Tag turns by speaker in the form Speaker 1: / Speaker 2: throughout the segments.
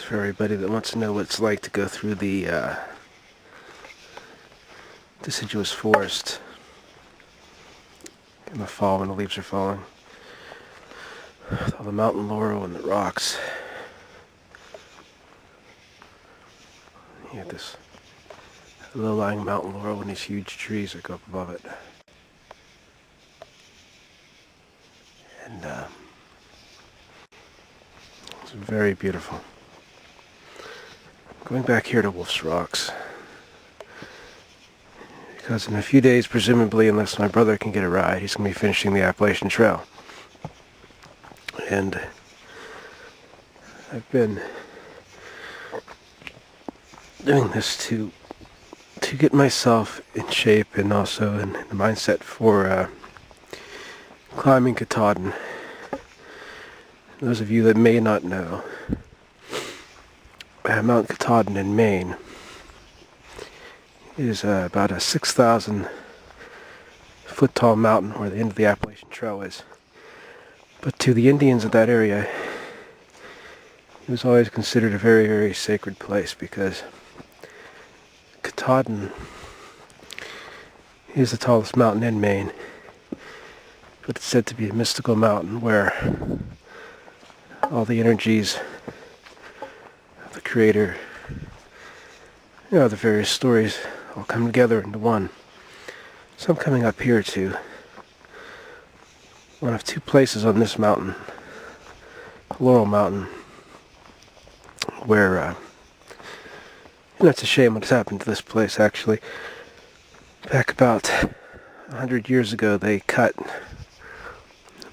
Speaker 1: for everybody that wants to know what it's like to go through the deciduous forest in the fall when the leaves are falling. With all the mountain laurel and the rocks. You have this low-lying mountain laurel and these huge trees that go up above it. And it's very beautiful. Going back here to Wolf's Rocks. Because in a few days, presumably, unless my brother can get a ride, he's going to be finishing the Appalachian Trail. And I've been doing this to get myself in shape and also in the mindset for climbing Katahdin. Those of you that may not know, Mount Katahdin in Maine is about a 6,000 foot tall mountain where the end of the Appalachian Trail is. But to the Indians of that area, it was always considered a very, very sacred place because Katahdin is the tallest mountain in Maine, but it's said to be a mystical mountain where all the energies of the Creator, the various stories all come together into one. So I'm coming up here to one of two places on this mountain, Laurel Mountain, where it's a shame what's happened to this place actually. Back about 100 years ago they cut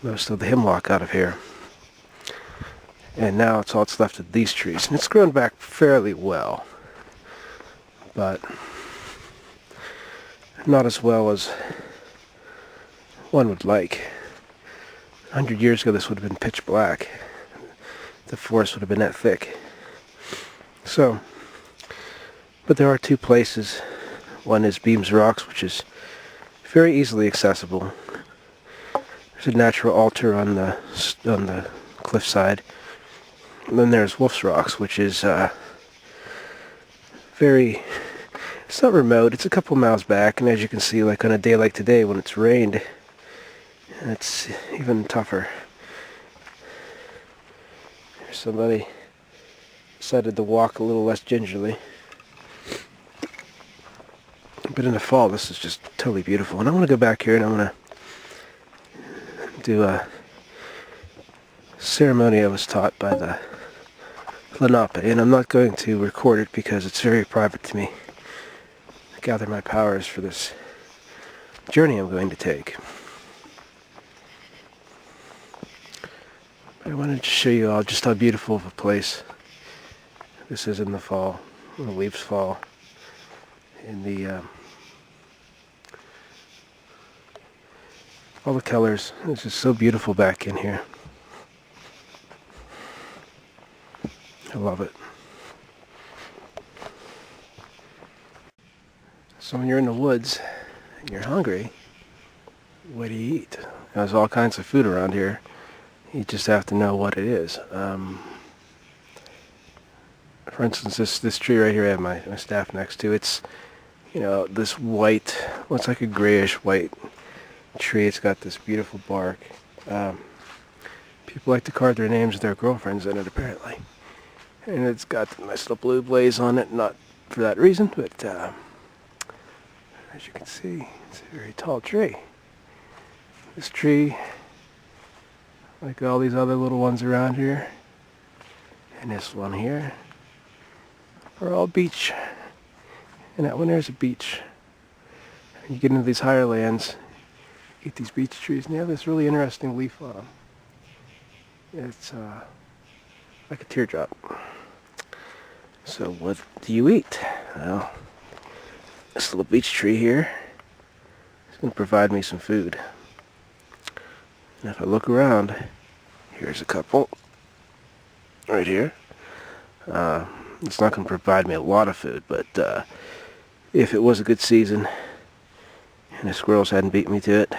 Speaker 1: most of the hemlock out of here. And now it's all that's left of these trees. And it's grown back fairly well. But not as well as one would like. 100 years ago this would have been pitch black. The forest would have been that thick. So, but there are two places. One is Beams Rocks, which is very easily accessible. There's a natural altar on the cliffside. And then there's Wolf's Rocks, which is it's not remote, it's a couple miles back, and as you can see, like on a day like today when it's rained, it's even tougher. There's somebody decided to walk a little less gingerly. But in the fall, this is just totally beautiful. And I want to go back here and I want to do a ceremony I was taught by the Lenape, and I'm not going to record it because it's very private to me. I gather my powers for this journey I'm going to take. But I wanted to show you all just how beautiful of a place this is in the fall, when the leaves fall, in the all the colors. It's just so beautiful back in here. I love it. So when you're in the woods and you're hungry, what do you eat? There's all kinds of food around here. You just have to know what it is. For instance, this tree right here I have my staff next to. It's, this white, looks like a grayish white tree. It's got this beautiful bark. People like to carve their names of their girlfriends in it, apparently. And it's got a nice little blue blaze on it, not for that reason, but as you can see, it's a very tall tree. This tree, like all these other little ones around here, and this one here, are all beech. And that one there's a beech. And you get into these higher lands, you get these beech trees, and they have this really interesting leaf on them. It's like a teardrop. So what do you eat? Well, this little beech tree here is going to provide me some food. And if I look around, here's a couple right here. It's not going to provide me a lot of food, but if it was a good season and the squirrels hadn't beat me to it,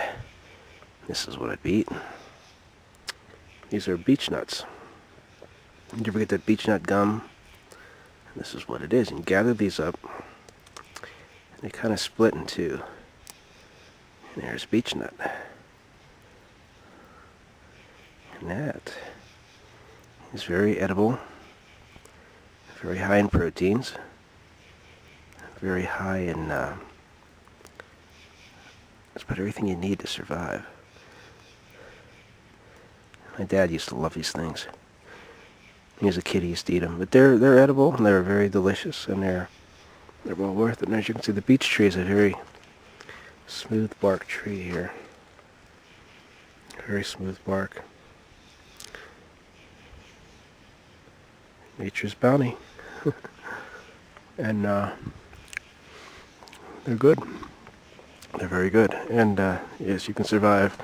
Speaker 1: this is what I'd be eating. These are beech nuts. Did you ever get that beech nut gum This is what it is. And you gather these up, and they kind of split in two. And there's beech nut. And that is very edible, very high in proteins, very high in it's about everything you need to survive. My dad used to love these things. He was a kid, he used to eat them. But they're edible, and they're very delicious, and they're well worth it. And as you can see, the beech tree is a very smooth bark tree here. Very smooth bark. Nature's bounty. And they're good. They're very good. And yes, you can survive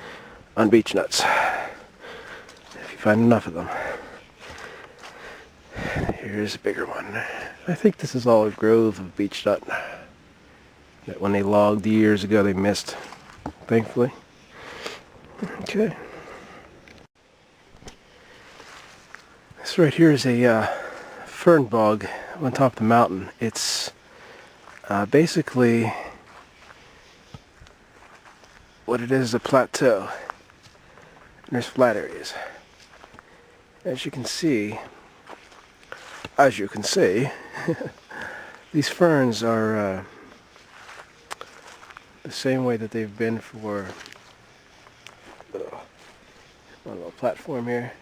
Speaker 1: on beech nuts if you find enough of them. Here's a bigger one. I think this is all a grove of beech nut that when they logged years ago they missed, thankfully. Okay. This right here is a fern bog on top of the mountain. It's basically what it is a plateau. And there's flat areas. As you can see, these ferns are the same way that they've been for one little platform here.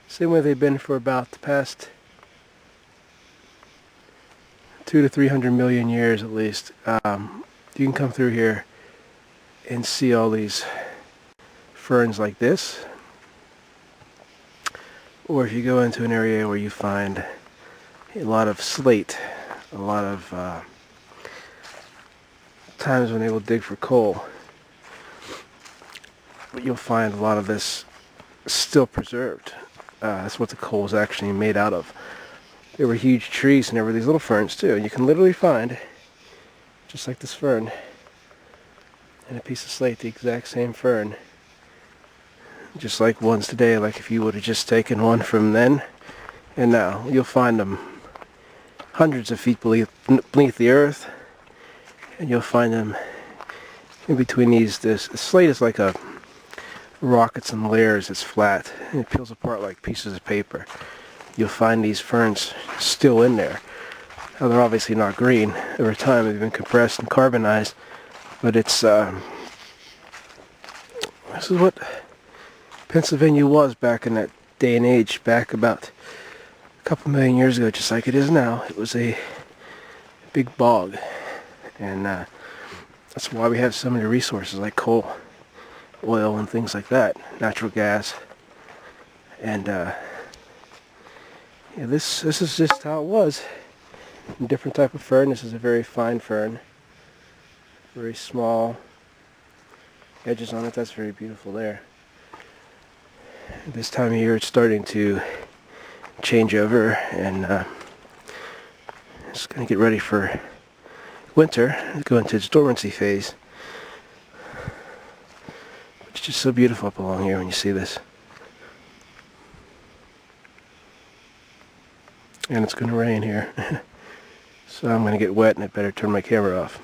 Speaker 1: Same way they've been for about the past 200 to 300 million years at least. You can come through here and see all these ferns like this. Or if you go into an area where you find a lot of slate, a lot of times when they will dig for coal, but you'll find a lot of this still preserved. That's what the coal is actually made out of. There were huge trees and there were these little ferns too. And you can literally find, just like this fern, and a piece of slate, the exact same fern. Just like ones today, like if you would have just taken one from then and now, you'll find them hundreds of feet beneath the earth, and you'll find them in between these. This slate is like a rock. It's in layers. It's flat and it peels apart like pieces of paper. You'll find these ferns still in there. Now they're obviously not green. Over time they've been compressed and carbonized, but it's this is what Pennsylvania was back in that day and age, back about a couple million years ago, just like it is now. It was a big bog, and that's why we have so many resources like coal, oil, and things like that, natural gas. And yeah, this is just how it was. A different type of fern. This is a very fine fern, very small edges on it. That's very beautiful there. This time of year it's starting to change over, and it's going to get ready for winter, go into its dormancy phase. It's just so beautiful up along here when you see this. And it's going to rain here. So I'm going to get wet and I better turn my camera off.